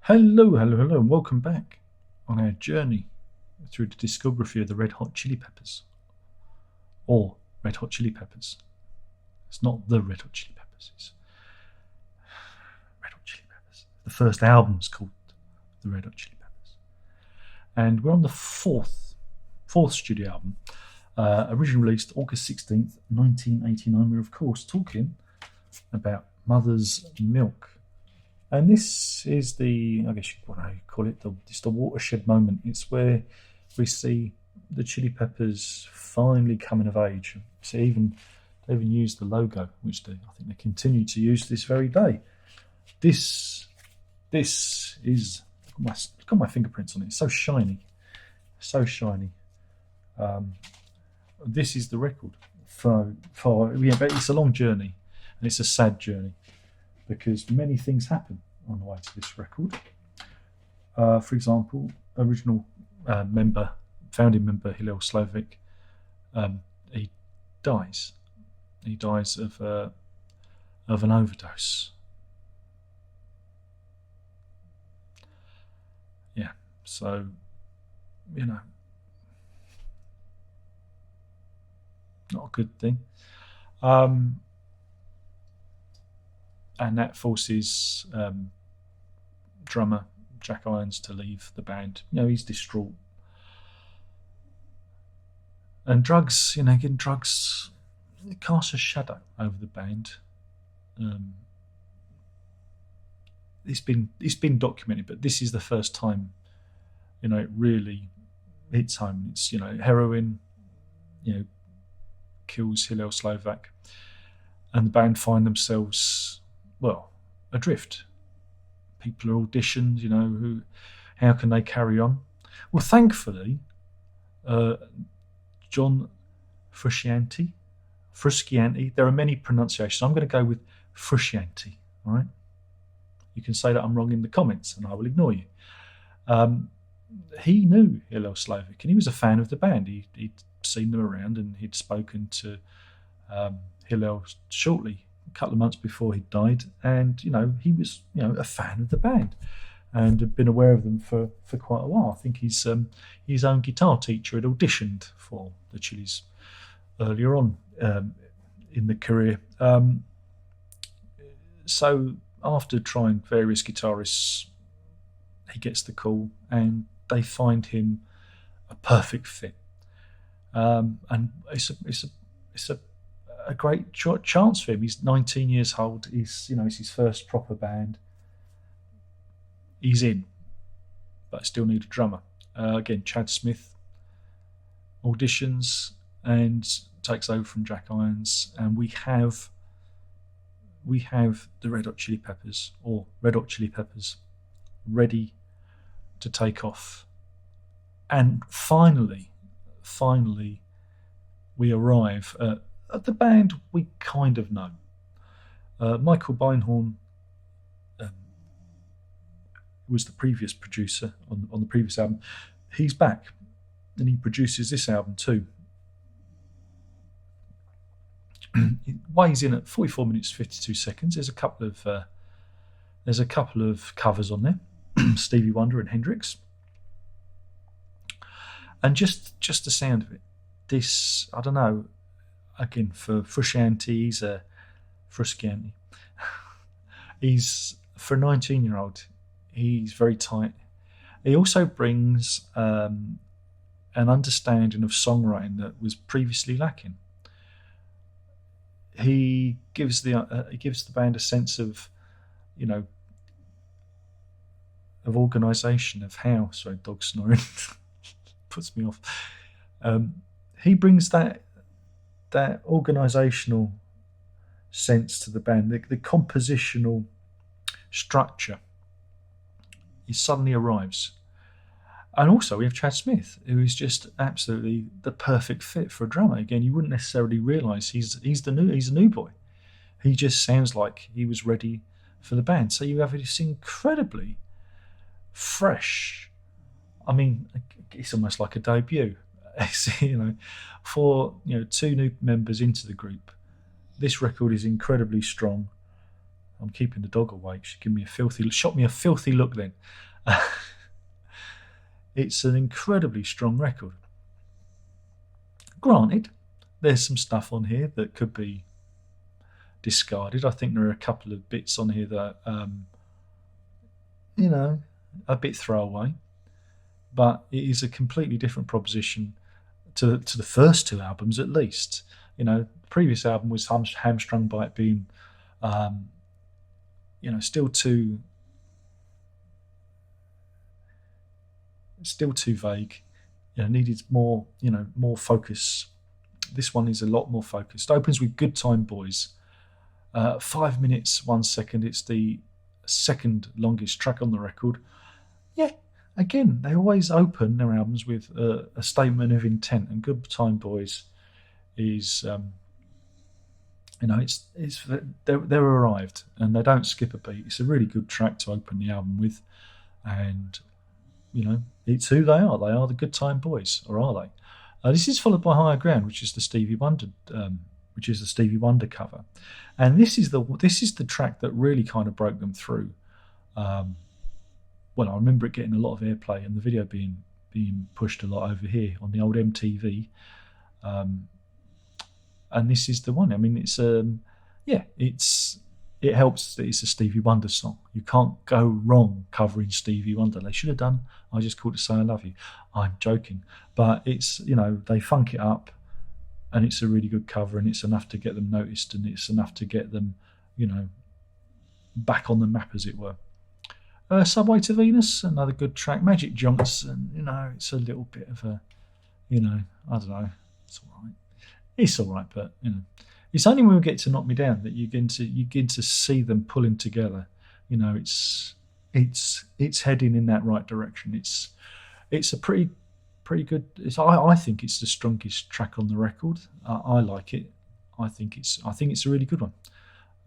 Hello, and welcome back on our journey through the discography of the Red Hot Chili Peppers. Or Red Hot Chili Peppers. It's not the Red Hot Chili Peppers, it's Red Hot Chili Peppers. The first album's called the Red Hot Chili Peppers. And we're on the fourth studio album, originally released August 16th, 1989. We're, of course, talking about Mother's Milk. And this is I guess you call it, it's the watershed moment. It's where we see the Chili Peppers finally coming of age. So they even used the logo, which I think they continue to use to this very day. This is, look at my fingerprints on it. It's so shiny, so shiny. This is the record but it's a long journey, and it's a sad journey, because many things happen on the way to this record. For example, original founding member Hillel Slovak, he dies. He dies of an overdose. Yeah, so not a good thing. And that forces drummer Jack Irons to leave the band. He's distraught. And drugs cast a shadow over the band. It's been documented, but this is the first time, it really hits home. It's heroin, kills Hillel Slovak, and the band find themselves adrift. People are auditioned, how can they carry on? Well, thankfully, John Frusciante, there are many pronunciations. I'm going to go with Frusciante, all right? You can say that I'm wrong in the comments, and I will ignore you. He knew Hillel Slovak, and he was a fan of the band. He'd seen them around, and he'd spoken to Hillel shortly, a couple of months before he died, and he was a fan of the band and had been aware of them for quite a while. I think his own guitar teacher had auditioned for the Chili's earlier on in the career. So after trying various guitarists, he gets the call, and they find him a perfect fit. And it's a great chance for him. He's 19 years old. It's his first proper band. He's in, but still need a drummer. Again, Chad Smith auditions and takes over from Jack Irons, and we have the Red Hot Chili Peppers, ready to take off. And finally, we arrive at the band we kind of know. Michael Beinhorn was the previous producer on the previous album. He's back, and he produces this album too. It weighs in at 44 minutes 52 seconds. There's a couple of covers on there, Stevie Wonder and Hendrix, and just the sound of it. This, I don't know. Again, for Frusciante, he's for a 19-year-old. He's very tight. He also brings an understanding of songwriting that was previously lacking. He gives the band a sense of, of organisation, of how. Sorry, dog snoring puts me off. He brings that organisational sense to the band, the compositional structure. He suddenly arrives. And also we have Chad Smith, who is just absolutely the perfect fit for a drummer. Again, you wouldn't necessarily realise he's a new boy. He just sounds like he was ready for the band. So you have this incredibly fresh, it's almost like a debut. For two new members into the group, this record is incredibly strong. I'm keeping the dog awake. She shot me a filthy look then. It's an incredibly strong record. Granted, there's some stuff on here that could be discarded. I think there are a couple of bits on here that, a bit throwaway. But it is a completely different proposition to the first two albums, at least. The previous album was hamstrung by it being, still too vague. Needed more focus. This one is a lot more focused. Opens with Good Time Boys. 5 minutes, 1 second. It's the second longest track on the record. Yeah, again, they always open their albums with a statement of intent, and Good Time Boys is, they're arrived, and they don't skip a beat. It's a really good track to open the album with, and it's who they are. They are the Good Time Boys, or are they? This is followed by Higher Ground, which is the Stevie Wonder cover, and this is the track that really kind of broke them through. I remember it getting a lot of airplay and the video being pushed a lot over here on the old MTV, and this is the one. I mean, it helps that it's a Stevie Wonder song. You can't go wrong covering Stevie Wonder. They should have done I Just Called to Say I Love You. I'm joking, but it's they funk it up, and it's a really good cover, and it's enough to get them noticed, and it's enough to get them back on the map, as it were. Subway to Venus, another good track. Magic Johnson, it's a little bit of a, I don't know, it's all right. It's all right, but it's only when we get to Knock Me Down that you begin to see them pulling together. It's heading in that right direction. It's a pretty good. I think it's the strongest track on the record. I like it. I think it's a really good one.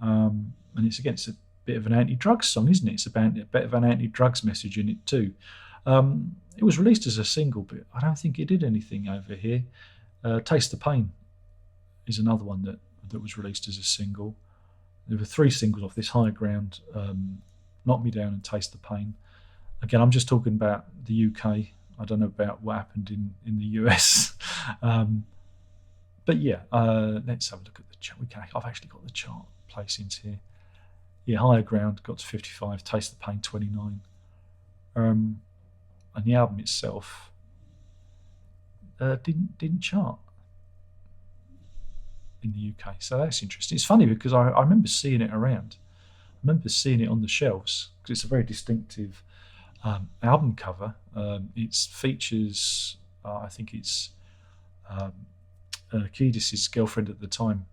And it's a bit of an anti-drugs song, isn't it? It's about a bit of an anti-drugs message in it too. It was released as a single, but I don't think it did anything over here. Taste the Pain is another one that was released as a single. There were 3 singles off this: Higher Ground, Knock Me Down, and Taste the Pain. Again, I'm just talking about the UK. I don't know about what happened in the US. But yeah, let's have a look at the chart. I've actually got the chart placings here. Yeah, Higher Ground got to 55, Taste the Pain 29. And the album itself didn't chart in the UK. So that's interesting. It's funny because I remember seeing it around. I remember seeing it on the shelves because it's a very distinctive album cover. It features, I think it's Kiedis' girlfriend at the time,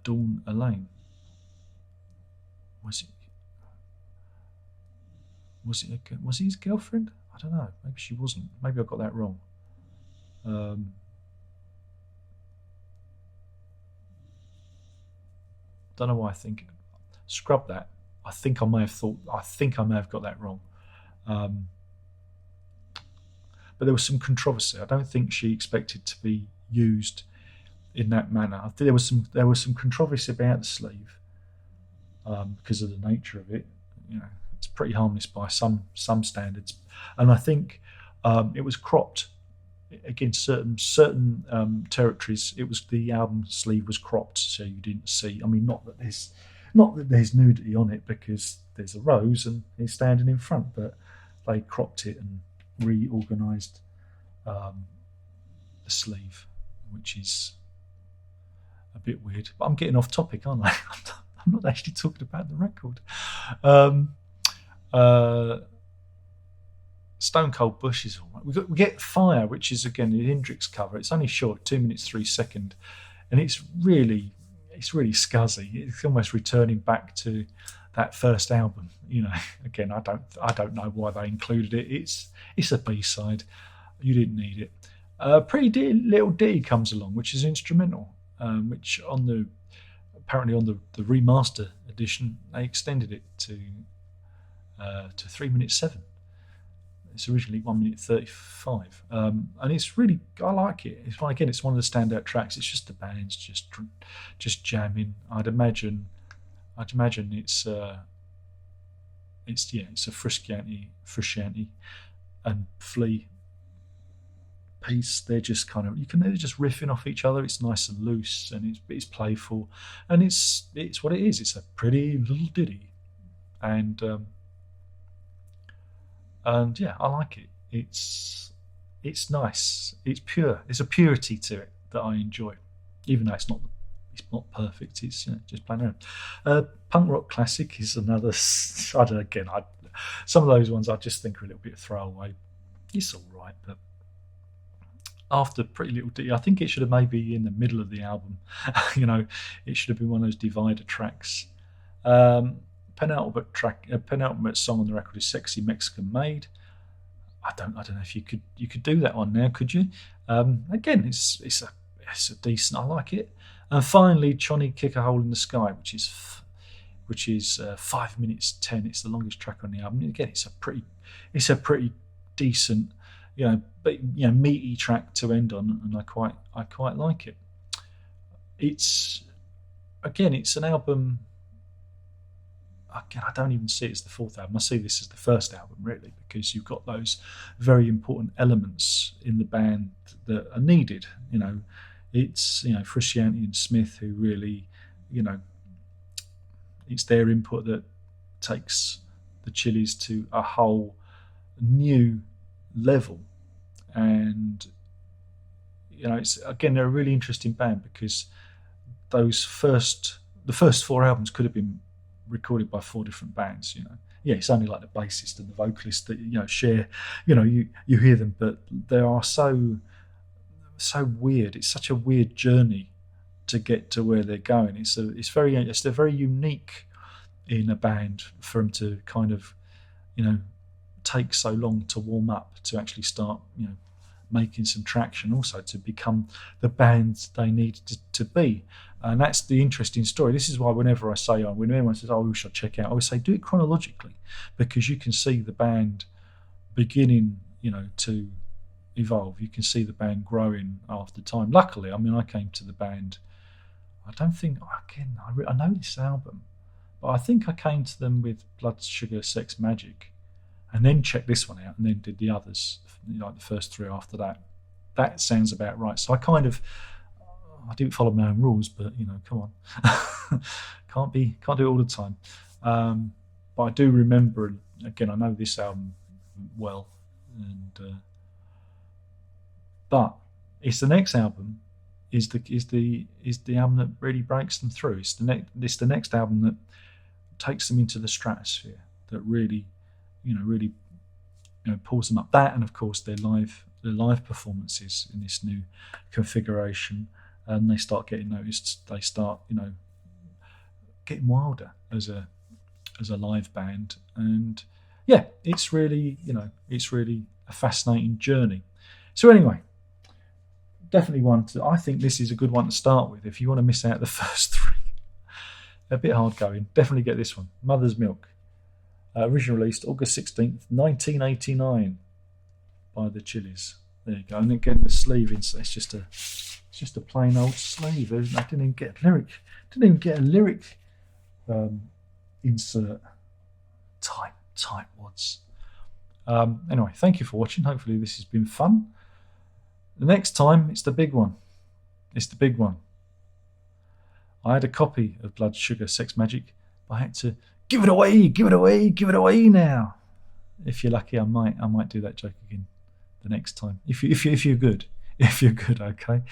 Dawn Elaine. Was he his girlfriend? I don't know. Maybe she wasn't. Maybe I got that wrong. Don't know why I think. Scrub that. I think I may have got that wrong. But there was some controversy. I don't think she expected to be used in that manner. I think there was some controversy about the sleeve because of the nature of it. It's pretty harmless by some standards, and I think it was cropped against certain territories. It was the album sleeve was cropped, so you didn't see. I mean, not that there's nudity on it because there's a rose and he's standing in front, but they cropped it and reorganised the sleeve, which is a bit weird. But I'm getting off topic, aren't I? I'm not actually talking about the record. Stone Cold Bush is all right. We get Fire, which is again the Hendrix cover. It's only short, 2 minutes 3 seconds, and it's really scuzzy. It's almost returning back to that first album. Again, I don't know why they included it. It's a B-side. You didn't need it. Pretty Little Ditty comes along, which is instrumental, which apparently on the remaster edition they extended it to 3 minutes 7. It's originally 1 minute 35, and it's really, I like it. It's one of the standout tracks. It's just the band's just jamming. I'd imagine it's it's a Frusciante and Flea piece. They're just they're just riffing off each other. It's nice and loose, and it's playful, and it's what it is. It's a pretty little ditty, and yeah, I like it. It's nice. It's pure. There's a purity to it that I enjoy, even though it's not perfect. It's just playing around. Punk rock classic is another. I don't know. Again, some of those ones I just think are a little bit throwaway. It's all right, but after Pretty Little Ditty, I think it should have maybe in the middle of the album. It should have been one of those divider tracks. Penultimate song on the record is "Sexy Mexican Maid." I don't know if you could do that one now, could you? Again, it's a decent. I like it. And finally, Johnny Kick a Hole in the Sky, which is 5 minutes 10. It's the longest track on the album. And again, it's a pretty decent, meaty track to end on, and I quite like it. It's an album. Again, I don't even see it as the fourth album. I see this as the first album, really, because you've got those very important elements in the band that are needed. It's Frusciante and Smith who really, it's their input that takes the Chili's to a whole new level. And it's, again, they're a really interesting band because the first four albums could have been recorded by four different bands. It's only like the bassist and the vocalist that share. You hear them, but they are so weird. It's such a weird journey to get to where they're going. They're very unique in a band for them to kind of take so long to warm up, to actually start making some traction, also to become the band they need to be. And that's the interesting story. This is why whenever I say, when anyone says, we should check out, I always say, do it chronologically, because you can see the band beginning, to evolve. You can see the band growing after time. Luckily, I came to the band, I don't think, again, I know this album, but I think I came to them with Blood Sugar Sex Magik, and then checked this one out, and then did the others, like the first three after that. That sounds about right. So I didn't follow my own rules, but come on, can't do it all the time. But I do remember, again, I know this album well, and but it's the next album is the album that really breaks them through. It's the next album that takes them into the stratosphere, that really pulls them up. That, and of course their live performances in this new configuration, and they start getting noticed. They start getting wilder as a live band, and it's really a fascinating journey. So anyway, definitely I think this is a good one to start with if you want to miss out the first three. A bit hard going. Definitely get this one, Mother's Milk. Originally released August 16th, 1989 by the Chili's. There you go. And again, the sleeve, it's just a plain old sleeve. I didn't even get a lyric insert. Tight wads. Anyway, thank you for watching. Hopefully this has been fun. The next time, it's the big one. I had a copy of Blood Sugar Sex Magik, but I had to give it away now. If you're lucky, I might do that joke again the next time. If you're good, okay.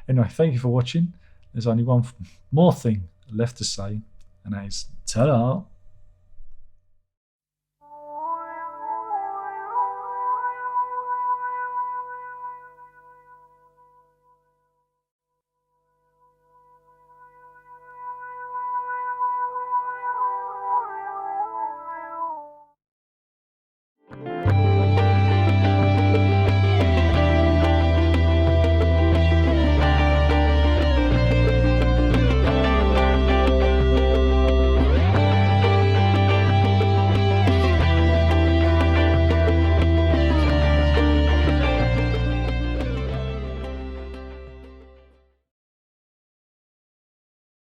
Anyway, thank you for watching. There's only one more thing left to say, and that is ta-da.